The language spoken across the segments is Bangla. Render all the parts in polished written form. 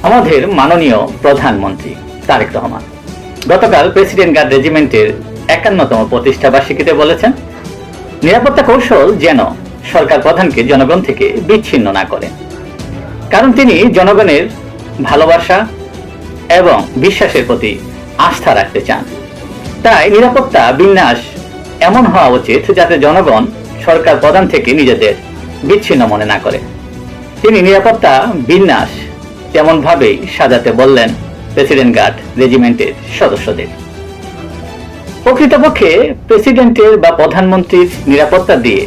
আমাদের মাননীয় প্রধানমন্ত্রী তারেক রহমান গতকাল প্রেসিডেন্ট গার্ড রেজিমেন্টের ৫১তম প্রতিষ্ঠা বার্ষিকীতে বলেছেন, নিরাপত্তা কৌশল যেন সরকার প্রধানকে জনগণ থেকে বিচ্ছিন্ন না করেন, কারণ তিনি জনগণের ভালোবাসা এবং বিশ্বাসের প্রতি আস্থা রাখতে চান। তাই নিরাপত্তা বিন্যাস এমন হওয়া উচিত যাতে জনগণ সরকার প্রধান থেকে নিজেদের বিচ্ছিন্ন মনে না করে। তিনি নিরাপত্তা বিন্যাস তেমন ভাবেই সাজাতে বললেন প্রেসিডেন্ট গার্ড রেজিমেন্টের সদস্যদের। প্রকৃতপক্ষে প্রেসিডেন্টের বা প্রধানমন্ত্রীর নিরাপত্তা দিয়ে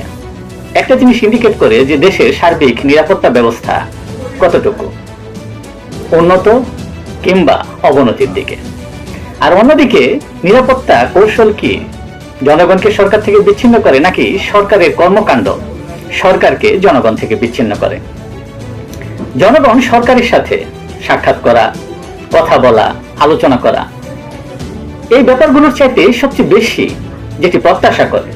একটা জিনিস ইন্ডিকেট করে যে দেশের সার্বিক নিরাপত্তা ব্যবস্থা কতটুকু উন্নত কিংবা অবনতির দিকে। আর অন্যদিকে নিরাপত্তা কৌশল কি জনগণকে সরকার থেকে বিচ্ছিন্ন করে, নাকি সরকারের কর্মকাণ্ড সরকারকে জনগণ থেকে বিচ্ছিন্ন করে? জনগণ সরকারের সাথে সাক্ষাৎ করা, কথা বলা, আলোচনা করা, এই ব্যাপারগুলোর চাইতে সবচেয়ে বেশি যেটি প্রত্যাশা করে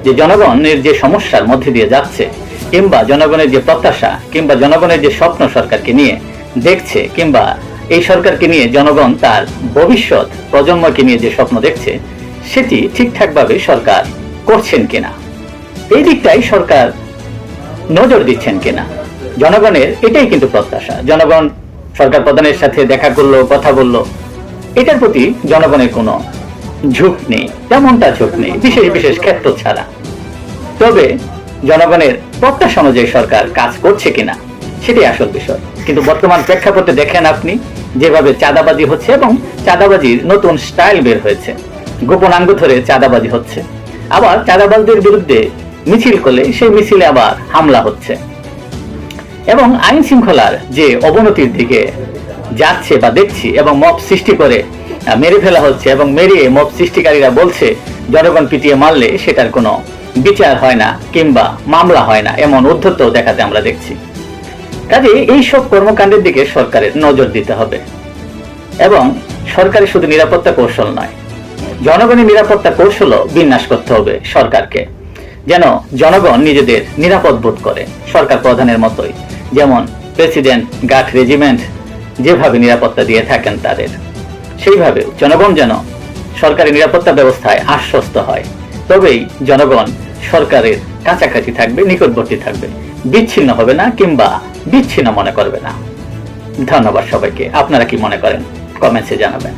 যে জনগণের যে সমস্যার মধ্যে দিয়ে যাচ্ছে, কিংবা জনগণের যে প্রত্যাশা কিংবা জনগণের যে স্বপ্ন সরকারকে নিয়ে দেখছে, কিংবা এই সরকারকে নিয়ে জনগণ তার ভবিষ্যৎ প্রজন্মকে নিয়ে যে স্বপ্ন দেখছে, সেটি ঠিকঠাকভাবে সরকার করছেন কিনা, এই দিকটাই সরকার নজর দিচ্ছেন কিনা, জনগণের এটাই কিন্তু প্রত্যাশা। জনগণ সরকার প্রধানের সাথে দেখা করলো, কথা বললো, এটার প্রতি জনগণের কোনো ঝোঁক নেই, তেমনটা ঝোঁক নেই বিশেষ বিশেষ ক্ষেত্র ছাড়া। তবে জনগণের প্রত্যাশা অনুযায়ী সরকার কাজ করছে কিনা সেটাই আসল বিষয়। কিন্তু বর্তমান প্রেক্ষাপটে দেখেন আপনি যেভাবে চাঁদাবাজি হচ্ছে, এবং চাঁদাবাজির নতুন স্টাইল বের হয়েছে, গোপনাঙ্গ ধরে চাঁদাবাজি হচ্ছে, আবার চাঁদাবাজদের বিরুদ্ধে মিছিল করলে সেই মিছিলে আবার হামলা হচ্ছে, এবং আইন শৃঙ্খলার যে অবনতির দিকে যাচ্ছে বা দেখছি, এবং মব সৃষ্টি করে মেরে ফেলা হচ্ছে, এবং মেরিয়ে মব সৃষ্টিকারীরা বলছে জনগণ পিটিয়ে মারলে সেটার কোনো বিচার হয় না কিংবা মামলা হয় না, এমন উদ্ধত দেখাতে আমরা দেখছি। কাজে এইসব কর্মকাণ্ডের দিকে সরকারের নজর দিতে হবে, এবং সরকারের শুধু নিরাপত্তা কৌশল নয়, জনগণের নিরাপত্তা কৌশলও বিন্যাস করতে হবে সরকারকে, যেন জনগণ নিজেদের নিরাপদ বোধ করে সরকার প্রধানের মতোই, যেমন প্রেসিডেন্ট গার্ড রেজিমেন্ট যেভাবে নিরাপত্তা দিয়ে থাকেন তাদের, সেইভাবে জনগণ যেন সরকারি নিরাপত্তা ব্যবস্থায় আশ্বস্ত হয়। তবেই জনগণ সরকারের কাছাকাছি থাকবে, নিকটবর্তী থাকবে, বিচ্ছিন্ন হবে না কিংবা বিচ্ছিন্ন মনে করবে না। ধন্যবাদ সবাইকে। আপনারা কি মনে করেন কমেন্টসে জানাবেন।